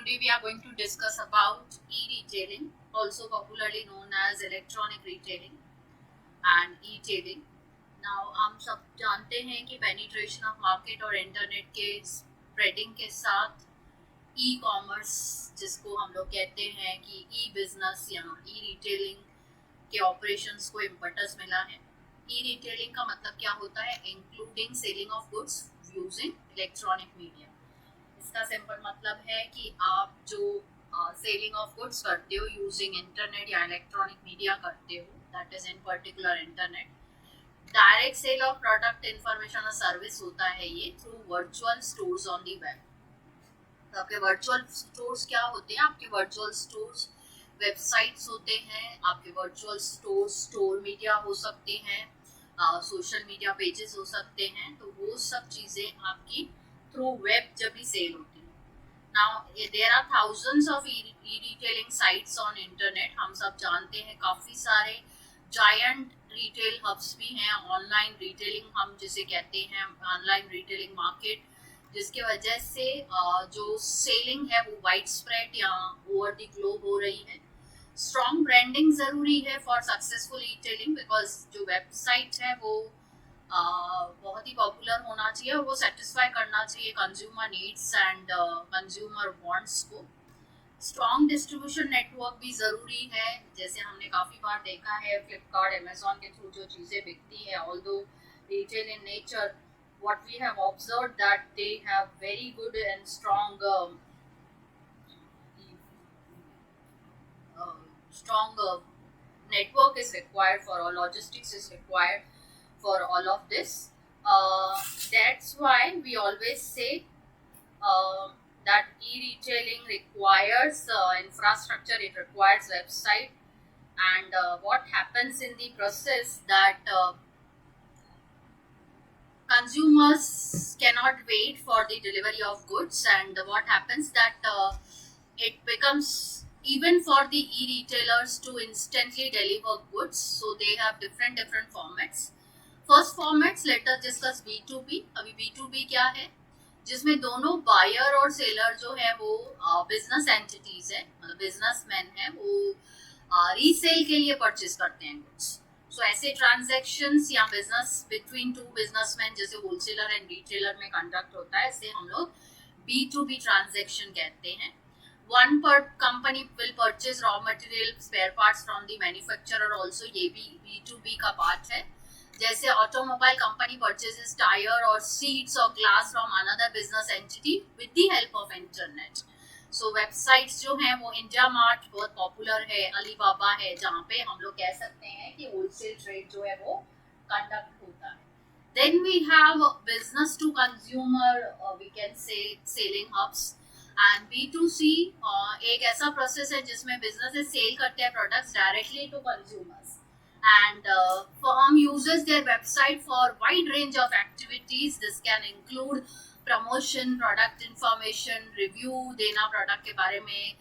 Today we are going to discuss about e-retailing, also popularly known as electronic retailing and e-tailing. Now हम सब जानते हैं कि penetration of market और internet के स्प्रेडिंग के साथ ई कॉमर्स, जिसको हम लोग कहते हैं कि ई बिजनेस या ई रिटेलिंग के ऑपरेशंस को इम्पटस मिला है। ई रिटेलिंग का मतलब क्या होता है? Including selling of goods using electronic media. इसका सिंपल मतलब है कि आप जो सेलिंग ऑफ गुड्स करते हो यूजिंग इंटरनेट या इलेक्ट्रॉनिक मीडिया करते हो, that is in particular internet. Direct sale of product information और सर्विस होता है ये through virtual stores on the web. तो आपके वर्चुअल स्टोर्स क्या होते हैं? आपके वर्चुअल स्टोर्स वेबसाइट्स होते हैं। आपके वर्चुअल स्टोर मीडिया हो सकते हैं, सोशल मीडिया पेजेस हो सकते हैं। तो वो सब चीज़ें आपकी थ्रू वेब जब भी सेल होती है। Now there are thousands of e retailing sites on internet. हम सब जानते हैं काफ़ी सारे जायंट रिटेल हब्स भी हैं। ऑनलाइन रिटेलिंग हम जिसे कहते हैं, ऑनलाइन रिटेलिंग मार्केट, जिसकी वजह से जो सेलिंग है वो वाइड स्प्रेड या ओवर द ग्लोब हो रही है। स्ट्रॉन्ग ब्रांडिंग ज़रूरी है फॉर सक्सेसफुल रिटेलिंग, बिकॉज जो वेबसाइट है वो बहुत ही पॉपुलर होना चाहिए और वो सेटिस्फाई करना चाहिए consumer needs and consumer wants को। स्ट्रॉन्ग डिस्ट्रीब्यूशन नेटवर्क भी ज़रूरी है। जैसे हमने काफ़ी बार देखा है फ्लिपकार्ट, अमेजोन के थ्रू जो चीज़ें बिकती है, although retail in nature, what we have observed that they have very good and strong network is required for all, logistics is required for all of this. That's why we always say that e-retailing requires infrastructure, it requires website, and what happens in the process that consumers cannot wait for the delivery of goods, and what happens that it becomes even for the e-retailers to instantly deliver goods. So they have different formats. First formats, let us discuss B2B। अभी B2B क्या है? जिसमें दोनों buyer और seller जो है वो business entities है, मतलब बिजनेसमैन है, वो रीसेल के लिए परचेज करते हैं गुड्स। सो ऐसे ट्रांजैक्शंस या बिजनेस बिटवीन टू बिजनेसमैन जैसे होलसेलर एंड रिटेलर में कंडक्ट होता है, इसे हम लोग B2B ट्रांजैक्शन कहते हैं। वन पर company will purchase raw material, spare parts from the manufacturer also, ये भी B2B का पार्ट है। जैसे ऑटोमोबाइल कंपनी परचेजेस टायर और सीट्स और glass from another business entity with the help of internet. So websites जो हैं वो इंडिया मार्ट बहुत पॉपुलर है, अलीबाबा है, जहाँ पे हम लोग कह सकते हैं कि होलसेल ट्रेड जो है वो कंडक्ट होता है। Then we have business to consumer, we can say selling hubs. And B2C एक ऐसा प्रोसेस है जिसमें बिजनेसेस सेल करते हैं products directly to consumers, and firm uses their website for wide range of activities. This can include promotion, product information, review देना product के बारे में,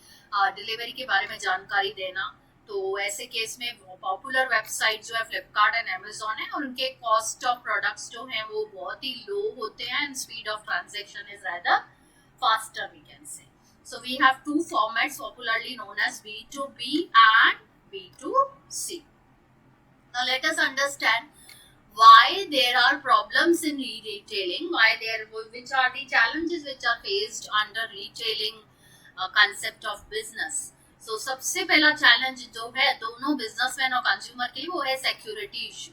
डिलीवरी के बारे में जानकारी देना। तो ऐसे केस में पॉपुलर वेबसाइट जो है फ्लिपकार्ट एंड अमेजोन है, और उनके कॉस्ट ऑफ प्रोडक्ट्स जो हैं वो बहुत ही लो होते हैं and speed of transaction is rather faster, we can say. So we have two formats popularly known as B2B and B2C. Now let us understand why there are problems in retailing, which are the challenges which are faced under retailing concept of business. So सबसे पहला challenge जो है दोनों businessman और consumer के लिए वो है सिक्योरिटी इशू।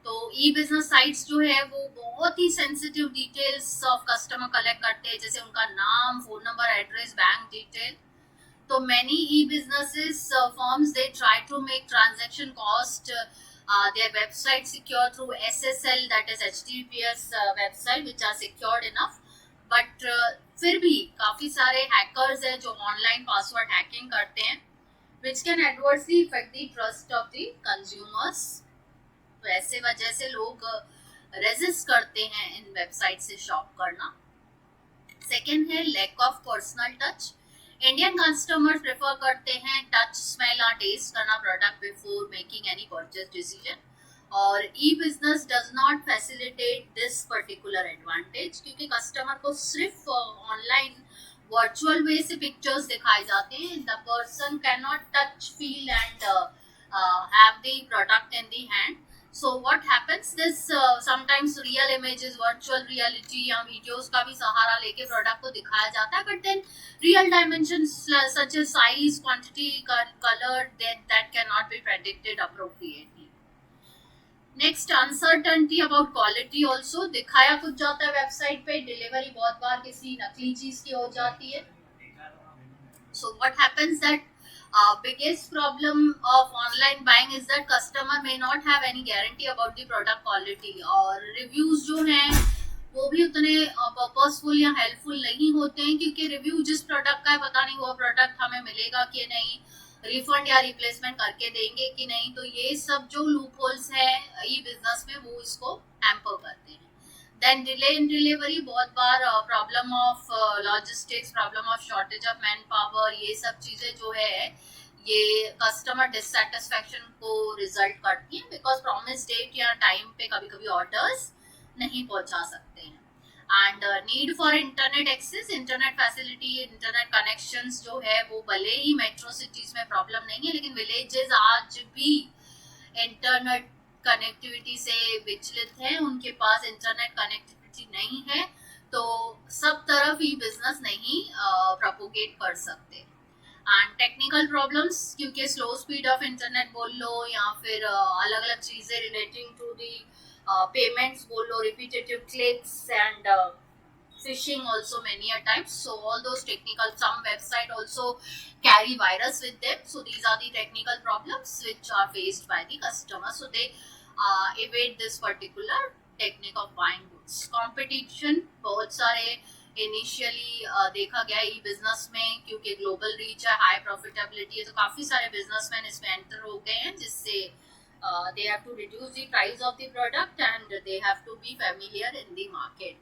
तो ई बिजनेस साइट्स जो है वो बहुत ही sensitive details of customer collect करते हैं, जैसे उनका नाम, phone number, address, bank detail. तो many e-businesses firms, they try to make transaction cost their website secure through SSL, that is HTTPS website, which are secured enough, but फिर भी काफी सारे हैकर्स हैं जो ऑनलाइन पासवर्ड हैकिंग करते हैं, which can adversely affect the trust of the consumers. तो ऐसे वजह से लोग रेजिस्ट करते हैं इन वेबसाइट से शॉप करना। सेकेंड है lack of personal touch. Indian customers prefer करते हैं टच, स्मेल और टेस्ट करना product before making any purchase decision, और e business does not facilitate this particular advantage, क्योंकि कस्टमर को सिर्फ ऑनलाइन वर्चुअल वे से पिक्चर्स दिखाए जाते हैं. The person can not touch, feel and have the product in the hand. So what happens, this sometimes real images, virtual reality या videos का भी सहारा लेके प्रोडक्ट को दिखाया जाता है, but then real dimensions such as size, quantity, color, that cannot be predicted appropriately. Next, uncertainty about quality also. दिखाया कुछ जाता है वेबसाइट पे, डिलीवरी बहुत बार किसी नकली चीज की हो जाती है. So what happens that biggest problem of online buying is that customer may not have any guarantee about the product quality, और reviews जो हैं वो भी उतने पर्पसफुल या हेल्पफुल नहीं होते हैं, क्योंकि रिव्यू जिस प्रोडक्ट का है पता नहीं वो प्रोडक्ट हमें मिलेगा कि नहीं, रिफंड या रिप्लेसमेंट करके देंगे कि नहीं. तो ये सब जो लूप होल्स है ई बिजनेस में वो इसको हैम्पर करते हैं. देन डिले इन डिलीवरी, बहुत बार problem of logistics, problem of shortage of manpower, ये सब चीजें जो है ये कस्टमर डिससेटिस्फेक्शन को रिजल्ट करती हैं, बिकॉज प्रॉमिस डेट या टाइम पे कभी कभी ऑर्डर्स नहीं पहुंचा सकते हैं. And need for internet access, internet facility, internet connections जो है वो भले ही मेट्रो सिटीज में प्रॉब्लम नहीं है, लेकिन विलेजेस आज भी इंटरनेट कनेक्टिविटी से विचलित है, उनके पास इंटरनेट कनेक्टिविटी नहीं है, तो सब तरफ ई बिजनेस नहीं प्रोपोगेट कर सकते. एंड टेक्निकल प्रॉब्लम्स, क्योंकि स्लो स्पीड ऑफ इंटरनेट बोल लो या फिर अलग अलग चीजें रिलेटिंग टू दी payments बोल लो, repetitive clicks and phishing also many a times. So all those technical, some website also carry virus with them. So these are the technical problems which are faced by the customer. So they evade this particular technique of buying goods. Competition बहुत सारे initially देखा गया ई business में, क्योंकि global reach है, high profitability है, तो काफी सारे बिजनेसमैन इसमें एंटर हो गए हैं, जिससे they have to reduce the price of the product and they have to be familiar in the market.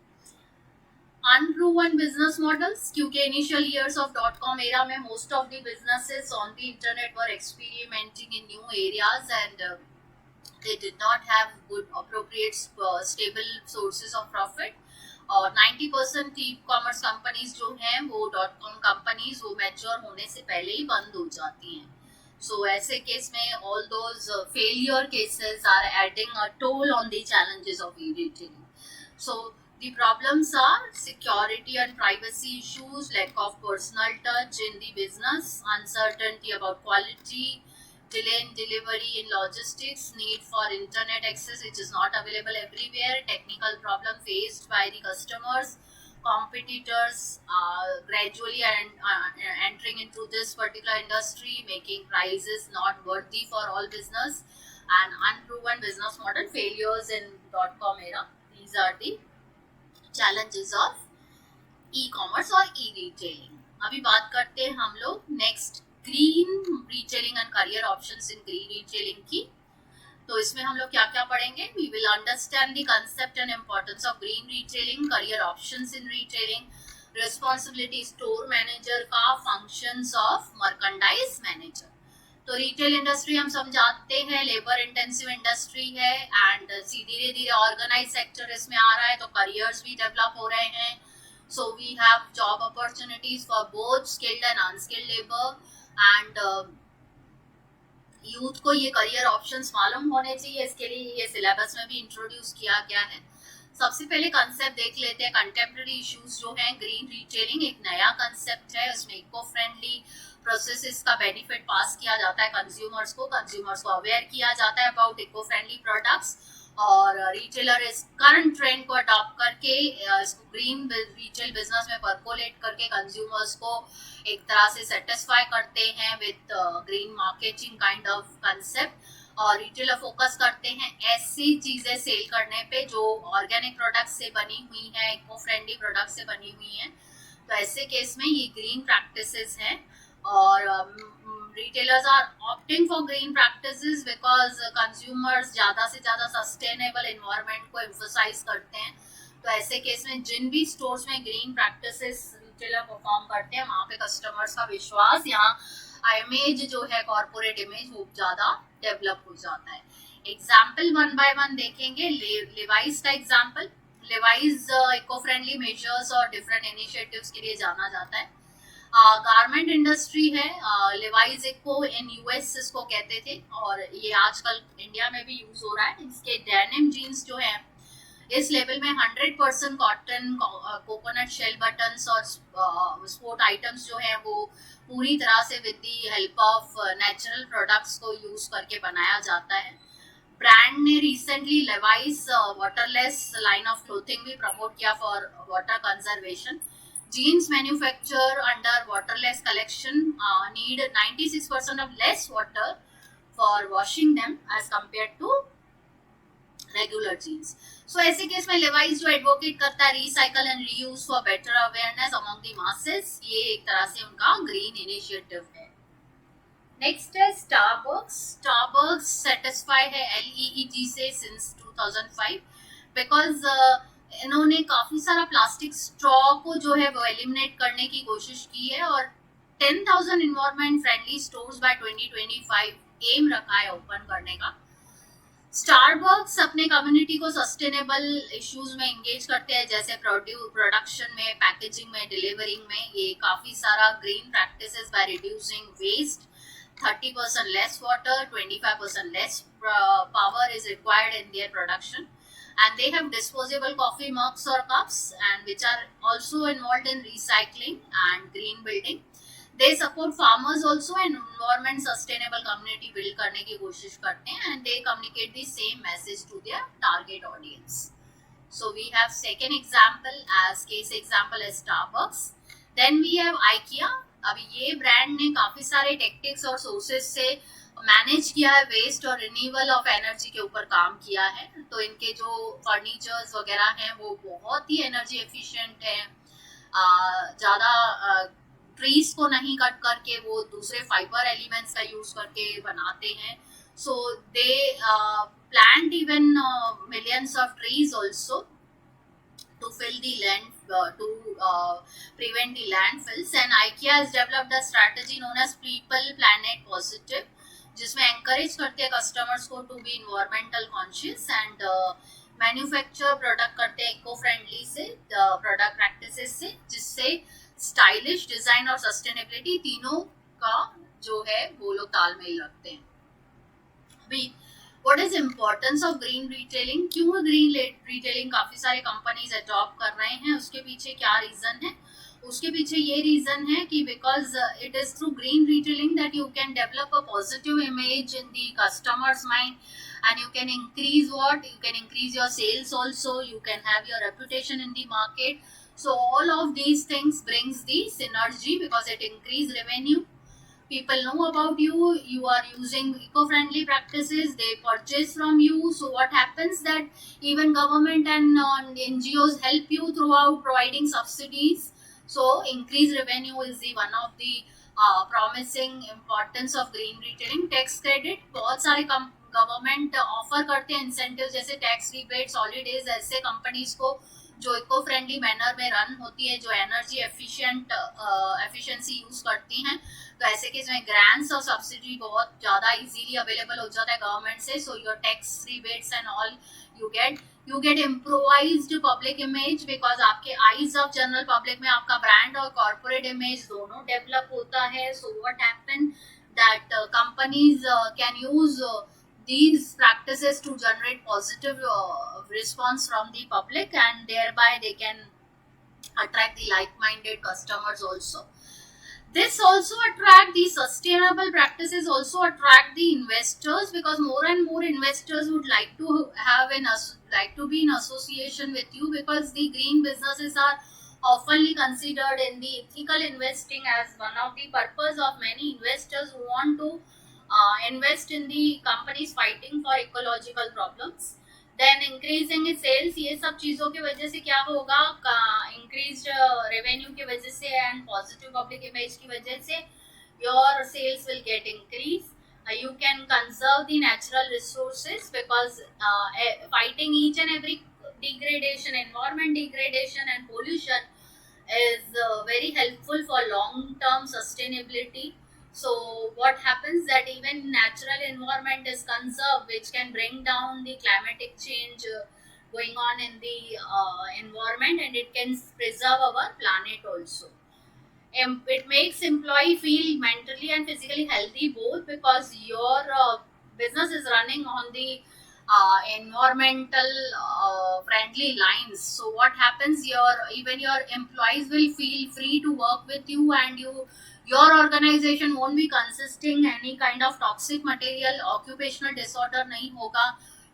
Unproven business models, क्योंकि initial years of .com era में most of the businesses on the internet were experimenting in new areas and they did not have good appropriate stable sources of profit. और 90% e-commerce companies जो हैं वो .com companies वो mature होने से पहले ही बंद हो जाती हैं. So ऐसे केस में all those failure cases are adding a toll on the challenges of e-retailing. So the problems are security and privacy issues, lack of personal touch in the business, uncertainty about quality, delay in delivery in logistics, need for internet access which is not available everywhere, technical problem faced by the customers, competitors gradually entering into this particular industry, making prices not worthy for all business, and unproven business model failures in .com era. These are the challenges of e-commerce or e-retailing. अभी बात करते हैं हम लोग next green retailing and career options in green retailing की. तो इसमें हम लोग क्या क्या पढ़ेंगे? We will understand the concept and importance of green retailing, career options in retailing, responsibility store manager का, फंक्शंस ऑफ मर्केंडाइज मैनेजर. तो रिटेल इंडस्ट्री हम समझाते हैं लेबर इंटेंसिव इंडस्ट्री है एंड धीरे धीरे ऑर्गेनाइज सेक्टर इसमें आ रहा है, तो करियर्स भी डेवलप हो रहे हैं. So we have job opportunities for both skilled and unskilled labour and youth को ये करियर ऑप्शंस मालूम होने चाहिए. इसके लिए ये सिलेबस में भी इंट्रोड्यूस किया गया है. सबसे पहले कंसेप्ट देख लेते हैं. कंटेम्पररी इश्यूज जो हैं, ग्रीन रिटेलिंग एक नया कंसेप्ट है, उसमें इको फ्रेंडली प्रोसेसेस का बेनिफिट पास किया जाता है कंज्यूमर्स को अवेयर किया जाता है अबाउट इको फ्रेंडली प्रोडक्ट्स, और रिटेलर इस करंट ट्रेंड को अडॉप्ट करके इसको ग्रीन रिटेल बिजनेस में परकोलेट करके कंज्यूमर्स को एक तरह से सेटिस्फाई करते हैं with green marketing kind of concept. और रिटेलर फोकस करते हैं ऐसी चीजें सेल करने पे जो ऑर्गेनिक प्रोडक्ट से बनी हुई है, इको फ्रेंडली प्रोडक्ट से बनी हुई है. तो ऐसे केस में ये ग्रीन प्रैक्टिसेस हैं, और retailers are opting for green practices because consumers ज़्यादा से ज़्यादा sustainable environment को emphasize करते हैं. तो ऐसे केस में जिन भी स्टोर्स में ग्रीन प्रैक्टिसेस रिटेलर परफॉर्म करते हैं वहाँ पे कस्टमर्स का विश्वास या इमेज जो है कॉर्पोरेट इमेज वो ज़्यादा डेवलप हो जाता है. एग्जाम्पल वन बाय वन देखेंगे. लेवाइस का एग्जाम्पल. लेवाइस इको फ्रेंडली मेजर्स और डिफरेंट इनिशिएटिव्स के लिए जाना जाता है. गारमेंट इंडस्ट्री है, लिवाइस को इन यूएस इसको कहते थे, और ये आजकल इंडिया में भी यूज हो रहा है। इसके डेनिम जीन्स जो है इस लेवल में 100% कॉटन, कोकोनट शेल बटन्स और स्पोर्ट आइटम्स जो है वो पूरी तरह से with the help of natural products को यूज करके बनाया जाता है। ब्रांड ने recently Levi's waterless line of clothing भी प्रमोट किया for water conservation. Jeans manufacture under waterless collection need 96% of less water for washing them as compared to regular jeans. So ऐसे case में Levi's जो advocate करता है recycle and reuse for better awareness among the masses, ये एक तरह से उनका ग्रीन इनिशिएटिव है। नेक्स्ट है स्टारबक्स। स्टारबक्स सेटिस्फाई है LEEG से सिंस 2005 बिकॉज इन्होंने काफी सारा प्लास्टिक स्ट्रॉ को जो है वो एलिमिनेट करने की कोशिश की है, और 10,000 environment friendly stores by 2025 aim रखा है ओपन करने का। स्टारबक्स अपने कम्युनिटी को सस्टेनेबल इश्यूज में एंगेज करते हैं, जैसे प्रोडक्शन में, पैकेजिंग में, डिलीवरिंग में। ये काफी सारा green practices by reducing waste, 30% less water, 25% less power is required in their production, and they have disposable coffee mugs or cups, and which are also involved in recycling and green building. They support farmers also and environment sustainable community build करने की कोशिश करते हैं, and they communicate the same message to their target audience. So we have second example as case example is Starbucks. Then we have IKEA. अभी ये brand ने काफी सारे टेक्टिक्स और सोर्सेज से मैनेज किया है वेस्ट और रिन्यूअल ऑफ एनर्जी के ऊपर काम किया है। तो इनके जो फर्नीचर्स वगैरह हैं वो बहुत ही एनर्जी एफिशिएंट है, ज़्यादा ट्रीज को नहीं कट करके वो दूसरे फाइबर एलिमेंट्स का यूज करके बनाते हैं। So they plant even millions of trees also to fill the land, to prevent the landfills, and IKEA has developed a strategy known as people planet positive, जिसमें encourage करते हैं customers को to be environmental conscious and manufacture product करते हैं eco friendly से, product practices से, जिससे stylish design और sustainability तीनों का जो है वो लोग तालमेल रखते हैं। अभी What is importance of green retailing? क्यों green retailing काफी सारे कंपनीज अडॉप्ट कर रहे हैं, उसके पीछे क्या रीजन है? उसके पीछे ये रीजन है कि because it is through green retailing that you can develop a positive image in the customer's mind, and you can increase what? You can increase your sales also. You can have your reputation in the market. So all of these things brings the synergy because it increase revenue. People know about you, you are using eco-friendly practices, they purchase from you. So what happens that even government and NGOs help you throughout providing subsidies. So increased revenue is the one of the promising importance of green retailing. Tax credit, बहुत सारे government offer करते हैं incentive, जैसे tax rebates, holidays, ऐसे companies को जो eco friendly manner में run होती है, जो एनर्जी एफिशिएंसी यूज करती हैं। तो ऐसे केस में ग्रांट्स और सब्सिडी बहुत ज़्यादा इजीली अवेलेबल हो जाता है गवर्नमेंट से। So your tax rebates and all you get improvised public image, because आपके आईज ऑफ जनरल पब्लिक में आपका ब्रांड और कॉर्पोरेट इमेज दोनों डेवलप होता है। So what happen that companies can use these practices to generate positive response from the public, and thereby they can attract the like-minded customers also. This also attract the sustainable practices, also attract the investors, because more and more investors would like to have like to be in association with you, because the green businesses are oftenly considered in the ethical investing as one of the purpose of many investors who want to invest in the companies fighting for ecological problems. Then increasing sales, ये सब चीज़ों की वजह से क्या होगा, increased revenue की वजह से and positive public image की वजह से your sales will get increased. You can conserve the natural resources because fighting each and every degradation, environment degradation and pollution is very helpful for long-term sustainability. So what happens that even natural environment is conserved, which can bring down the climatic change going on in the environment, and it can preserve our planet also. it makes employee feel mentally and physically healthy both, because your business is running on the environmental friendly lines. So what happens, your even your employees will feel free to work with you, and your organization won't be consisting any kind of toxic material, occupational disorder नहीं होगा,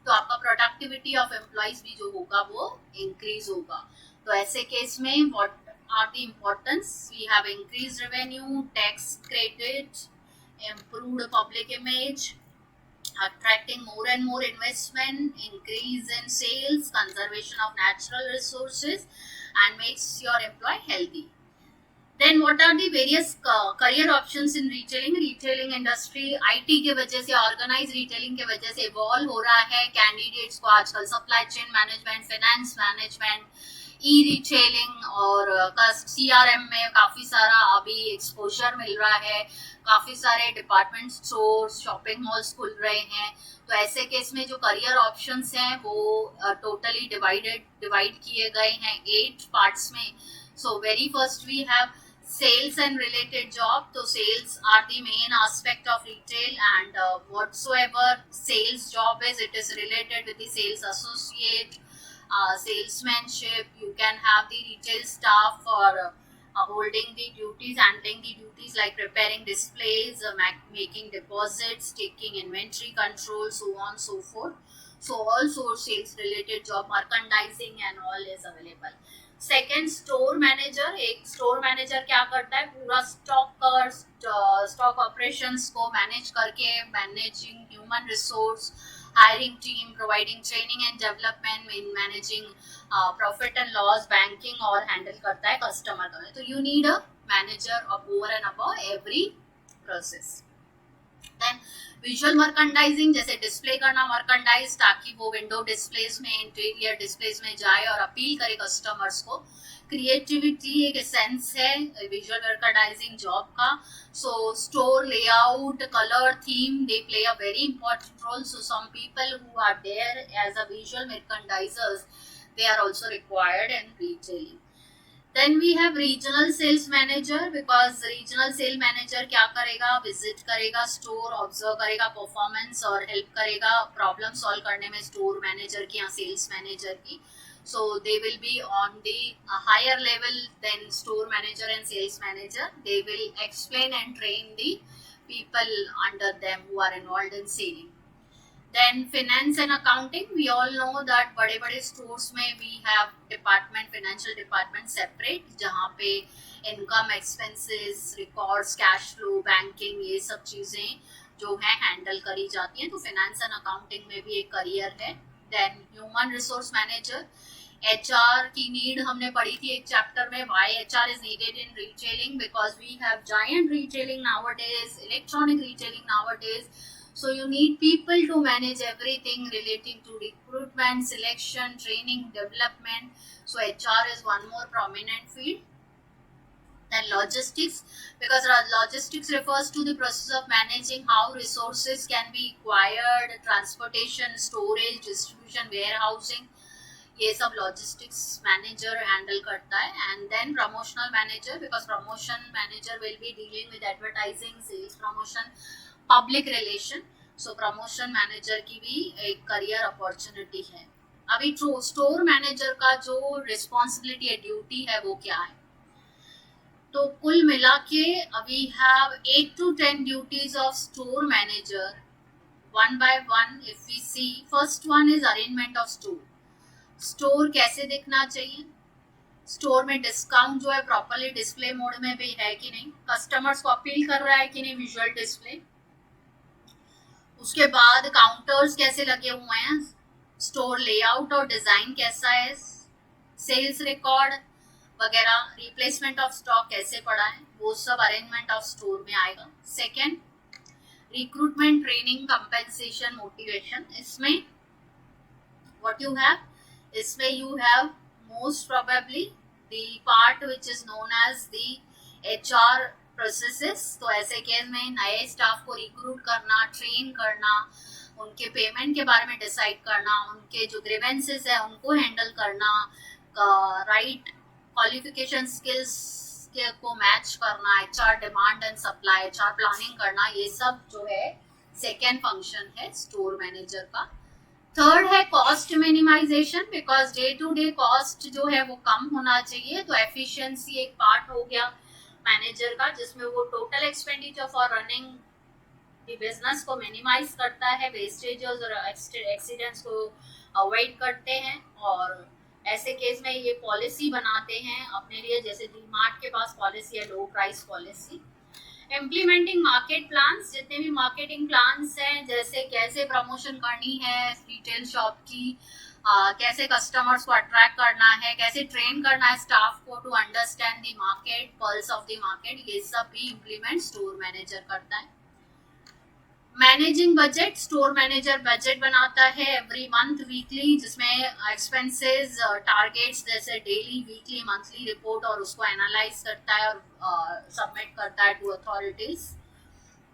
तो आपका productivity of employees भी जो होगा वो increase होगा. तो ऐसे केस में what are the importance? We have increased revenue, tax credit, improved public image, attracting more and more investment, increase in sales, conservation of natural resources, and makes your employee healthy. Then what are the various career options in retailing? Retailing industry IT के वजह से, organise retailing के वजह से evolve हो रहा है. Candidates को आजकल supply chain management, finance management, e retailing और CRM में काफी सारा अभी एक्सपोजर मिल रहा है. काफी सारे डिपार्टमेंट स्टोर, शॉपिंग मॉल्स खुल रहे हैं. तो ऐसे केस में जो करियर ऑप्शंस हैं वो टोटली डिवाइड किए गए हैं 8 पार्ट्स में. So very first we have sales and related job. So sales are the main aspect of retail, and whatsoever sales job is, it is related with the sales associate, salesmanship. You can have the retail staff for holding the duties, handling the duties like preparing displays, making deposits, taking inventory control, so on so forth. So all source sales related job, merchandising and all is available. Second, store manager. एक store manager क्या करता है, पूरा stock operations को manage करके, managing human resource, hiring team, providing training and development, managing profit and loss, banking, और handle करता है कस्टमर का. तो you need a manager over and above every process. Then visual merchandising, जैसे display करना merchandise, ताकि वो विंडो डिस्प्लेस में, इंटीरियर डिस्प्लेस में जाए और अपील करे कस्टमर्स को. क्रिएटिविटी एक एसेंस है विजुअल मर्केंडाइजिंग जॉब का. So store layout, colour, theme, they play a very important role. So some people who are there as a visual merchandisers, they are also required in retailing. Then we have regional sales manager, because regional sales manager क्या करेगा, visit करेगा store, observe करेगा performance और help करेगा problem solve करने में store manager की या सेल्स मैनेजर की. So they will be on the higher level than store manager and sales manager. They will explain and train the people under them who are involved in selling. Then finance and accounting, we all know that बड़े बड़े stores में we have department, financial department separate, जहाँ पे income, expenses, records, cash flow, banking, ये सब चीज़ें जो है हैंडल करी जाती हैं. तो finance and accounting में भी एक करियर है. Then human resource manager, HR की नीड हमने पढ़ी थी एक चैप्टर में, why HR is needed in retailing, because we have giant retailing nowadays, electronic retailing nowadays. So you need people to manage everything relating to recruitment, selection, training, development. So HR is one more prominent field. Then logistics, because logistics refers to the process of managing how resources can be acquired, transportation, storage, distribution, warehousing. ये सब logistics manager handle करता है. And then promotional manager, because promotion manager will be dealing with advertising, sales promotion, public relation. So promotion manager की भी एक career opportunity है. अभी store manager का जो रिस्पॉन्सिबिलिटी है, ड्यूटी है, वो क्या है? तो कुल मिला के we have 8 to 10 duties of store manager. One by one if we see, first one is arrangement of store. Store कैसे दिखना चाहिए, स्टोर में डिस्काउंट जो है प्रॉपरली डिस्प्ले मोड में भी है कि नहीं, कस्टमर्स को अपील कर रहा है कि नहीं विजुअल डिस्प्ले. उसके बाद काउंटर्स कैसे लगे हुए हैं, स्टोर लेआउट और डिजाइन कैसा है, सेल्स रिकॉर्ड वगैरह, रिप्लेसमेंट ऑफ स्टॉक कैसे पड़ा है, वो सब अरेंजमेंट ऑफ स्टोर में आएगा. Second, recruitment, training, compensation, motivation. इसमें व्हाट यू हैव, इसमें you have most probably the part which is known as the HR processes. तो ऐसे केस में नए स्टाफ को रिक्रूट करना, ट्रेन करना, उनके पेमेंट के बारे में डिसाइड करना, उनके जो ग्रीवेंसेस है उनको हैंडल करना, राइट क्वालिफिकेशन, स्किल्स के को मैच करना, HR demand and supply, HR planning करना, ये सब जो है सेकेंड फंक्शन है स्टोर मैनेजर का। थर्ड है cost minimisation, because day to day cost जो है वो कम होना चाहिए, तो एफिशिएंसी एक पार्ट हो गया मैनेजर का, जिसमें वो total expenditure for running the business को मिनिमाइज करता है, वेस्टेजेस और एक्सीडेंट्स को अवॉइड करते हैं। और ऐसे केस में ये पॉलिसी बनाते हैं अपने लिए, जैसे डीमार्ट के पास पॉलिसी है लो price policy. Implementing market plans, जितने भी मार्केटिंग प्लान्स हैं, जैसे कैसे प्रमोशन करनी है रिटेल शॉप की, कैसे कस्टमर्स को अट्रैक्ट करना है, कैसे ट्रेन करना है स्टाफ को to understand the market, pulse of the market, ये सब भी इम्प्लीमेंट स्टोर मैनेजर करता है। Managing budget, store manager budget बनाता है एवरी मंथ वीकली, जिसमें एक्सपेंसेस टारगेट्स जैसे डेली वीकली मंथली रिपोर्ट, और उसको एनालाइज करता है और सबमिट करता है to authorities.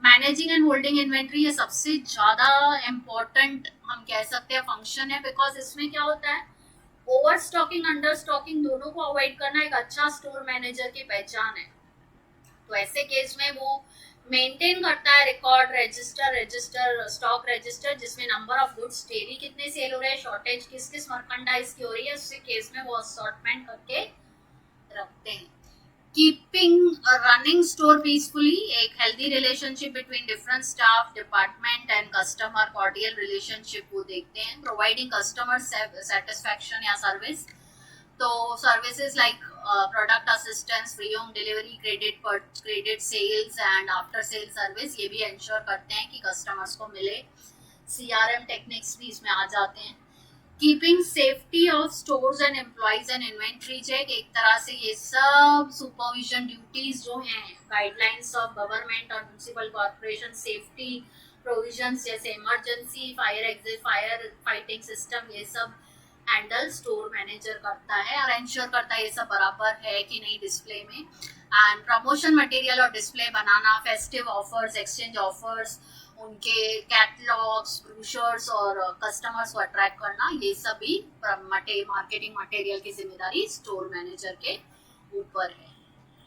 Managing and holding inventory, ये सबसे ज़्यादा इम्पोर्टेंट हम कह सकते हैं फंक्शन है, बिकॉज इसमें क्या होता है, ओवर स्टॉकिंग अंडर स्टॉकिंग दोनों को अवॉइड करना एक अच्छा स्टोर मैनेजर की पहचान है। तो ऐसे केस में वो मेंटेन करता है रिकॉर्ड रजिस्टर स्टॉक रजिस्टर, जिसमें नंबर ऑफ गुड्स डेली कितने सेल हो रहे हैं, शॉर्टेज किस किस मर्केंडाइज की हो रही है, उसके केस में वो असॉर्टमेंट करके रखते हैं। कीपिंग रनिंग स्टोर पीसफुली, एक healthy relationship between different staff department and customer, cordial relationship वो देखते हैं। प्रोवाइडिंग कस्टमर सेटिस्फैक्शन या सर्विस, तो services like product assistance, free home delivery, credit sales and after sale service, ये भी ensure करते हैं कि कस्टमर्स को मिले। CRM टेक्निक्स भी इसमें आ जाते हैं। Keeping safety of stores and employees and inventory check, एक तरह से ये सब सुपरविजन ड्यूटीज जो हैं, गाइडलाइंस ऑफ गवर्नमेंट और म्युनिसिपल कॉर्पोरेशन, सेफ्टी प्रोविजंस जैसे emergency fire exit, fire fighting system, ये सब हैंडल स्टोर मैनेजर करता है और इंश्योर करता है ये सब बराबर है कि नहीं डिस्प्ले में। एंड प्रमोशन मटेरियल और डिस्प्ले बनाना, फेस्टिव ऑफर्स, एक्सचेंज ऑफर्स, उनके कैटलॉग्स, ब्रोशर्स और कस्टमर्स को अट्रैक्ट करना, ये सभी मार्केटिंग मटेरियल की जिम्मेदारी स्टोर मैनेजर के ऊपर है।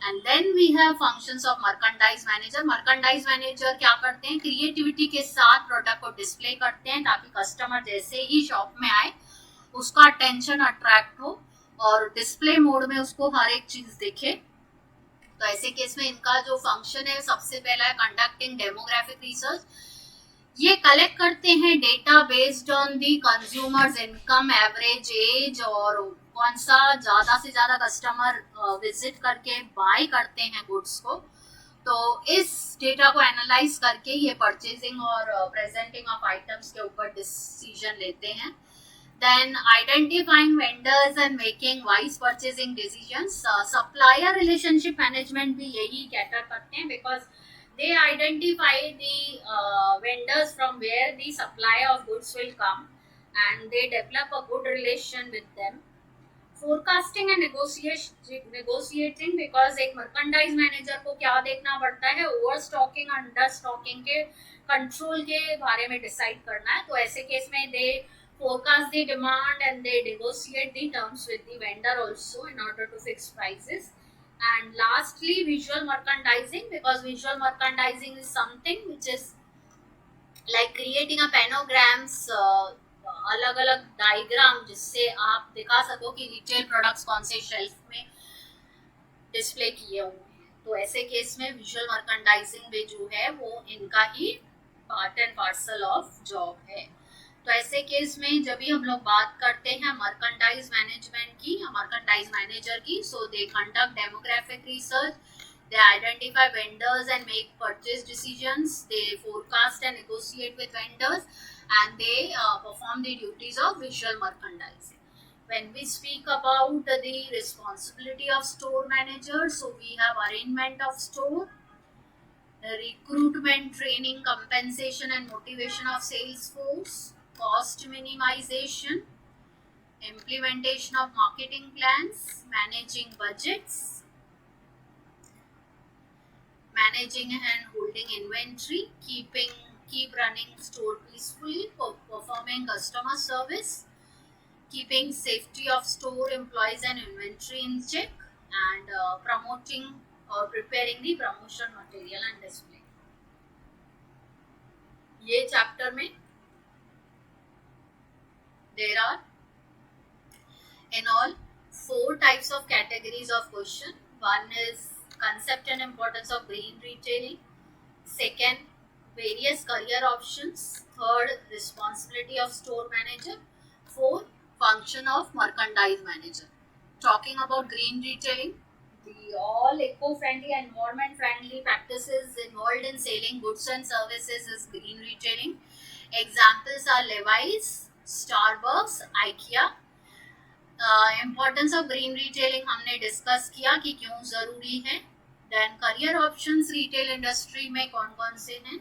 And then we have functions of merchandise manager. Merchandise manager क्या करते हैं, क्रिएटिविटी के साथ प्रोडक्ट को डिस्प्ले करते हैं, ताकि कस्टमर जैसे ही शॉप में आए उसका अटेंशन अट्रैक्ट हो और डिस्प्ले मोड में उसको हर एक चीज दिखे। तो ऐसे केस में इनका जो फंक्शन है, सबसे पहला है कंडक्टिंग डेमोग्राफिक रिसर्च। ये कलेक्ट करते हैं data based on the consumers income, average age, और कौन सा ज्यादा से ज्यादा कस्टमर विजिट करके बाय करते हैं गुड्स को। तो इस डेटा को एनालाइज करके ये परचेजिंग और प्रेजेंटिंग ऑफ आइटम्स के ऊपर डिसीजन लेते हैं। Then identifying vendors and making wise purchasing decisions. Supplier relationship management भी यही cater करते हैं, because they identify the vendors from where the supply of goods will come, and they develop a good relation with them. Forecasting and negotiating, because एक merchandise manager को क्या देखना पड़ता है, ओवर स्टॉकिंग अंडर स्टॉकिंग के control के बारे में डिसाइड करना है। तो ऐसे केस में दे forecast the demand and they negotiate the terms with the vendor also in order to fix prices. And lastly, visual merchandising, because visual merchandising is something which is like creating a panograms, अलग अलग diagram, जिससे आप दिखा सको कि retail products कौन से shelf में डिस्प्ले किए हुए हैं। तो ऐसे केस में विजुअल मर्केंडाइजिंग में जो है वो इनका ही part and parcel of job है। तो ऐसे केस में जब भी हम लोग बात करते हैं मर्केंडाइज मैनेजमेंट की, मर्केंडाइज मैनेजर की, so they conduct demographic research, they identify vendors and make purchase decisions, they forecast and negotiate with vendors, and they perform the duties of visual merchandising. When we speak about the responsibility of store manager, so we have arrangement of store, recruitment, training, compensation and motivation of sales force, cost minimization, implementation of marketing plans, managing budgets, managing and holding inventory, keep running store peacefully, performing customer service, keeping safety of store employees and inventory in check, and promoting or preparing the promotion material and display. ये chapter में there are in all four types of categories of question. One is concept and importance of green retailing. Second, various career options. Third, responsibility of store manager. Fourth, function of merchandise manager. Talking about green retailing, the all eco-friendly and environment-friendly practices involved in selling goods and services is green retailing. Examples are Levi's, Starbucks, IKEA. Importance of green retailing हमने discuss किया कि क्यों जरूरी है. Then career options retail industry में कौन कौन से हैं.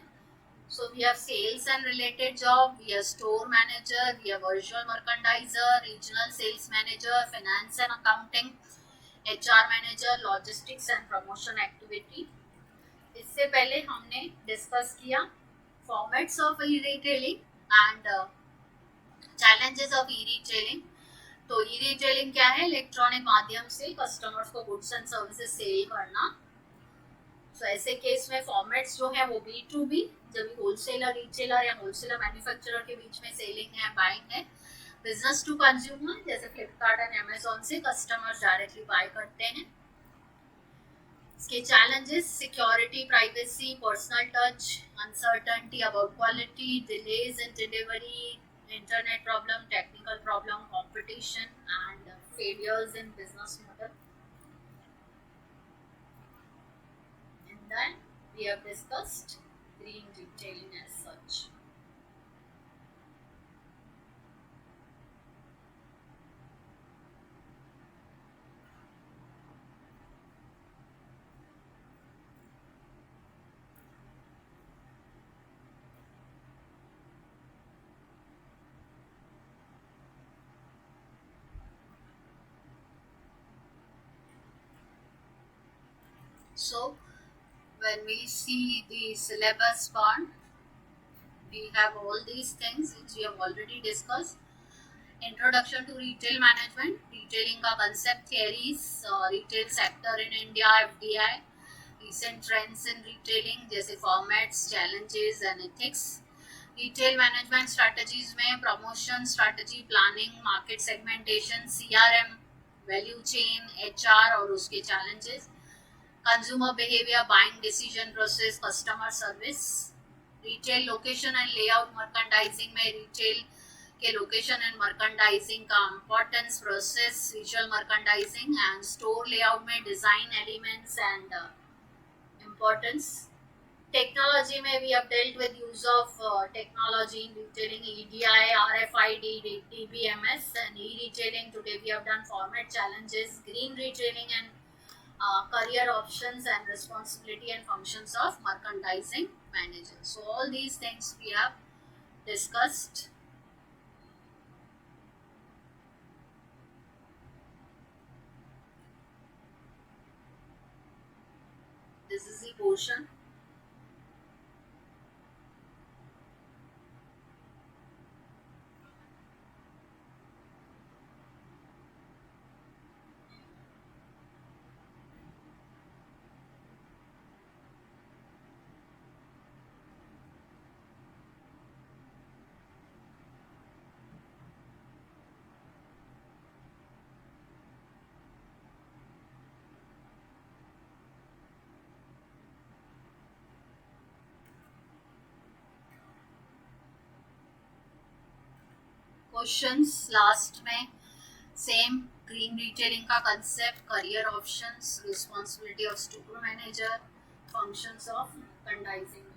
So we have sales and related job, we have store manager, we have virtual merchandiser, regional sales manager, finance and accounting, HR manager, logistics and promotion activity. इससे पहले हमने discuss किया formats of e retailing and challenges of e retailing. तो e retailing क्या है? Electronic माध्यम से customers को गुड्स एंड सर्विसेज सेल करना. तो ऐसे केस में फॉर्मेट्स जो है वो B2B, जब होलसेलर रिटेलर या होलसेलर मैन्युफैक्चरर के बीच में सेलिंग है, बाइंग है. बिजनेस टू कंज्यूमर जैसे फ्लिपकार्ट एंड अमेजोन से कस्टमर्स डायरेक्टली बाय करते हैं. इसके challenges security, privacy, personal touch, uncertainty about quality, delays in delivery, internet problem, technical problem, competition and failures in business model. And then we have discussed green retailing as such. So when we see the syllabus part, we have all these things which we have already discussed. Introduction to retail management, retailing का concept, theories, retail sector in India, FDI, recent trends in retailing जैसे formats, challenges and ethics. Retail management strategies में promotion strategy, planning, market segmentation, CRM, value chain, HR और उसके challenges. Consumer behavior, buying decision process, customer service. Retail location and layout, merchandising में retail के location and merchandising का importance, process, visual merchandising and store layout में design elements and importance. Technology में we have dealt with use of technology in retailing, EDI, RFID, TBMS and e-retailing. Today we have done format challenges, green retailing and career options and responsibility and functions of merchandising manager. So all these things we have discussed. This is the portion. Questions last में same green retailing का concept, career options, responsibility of store manager, functions of merchandising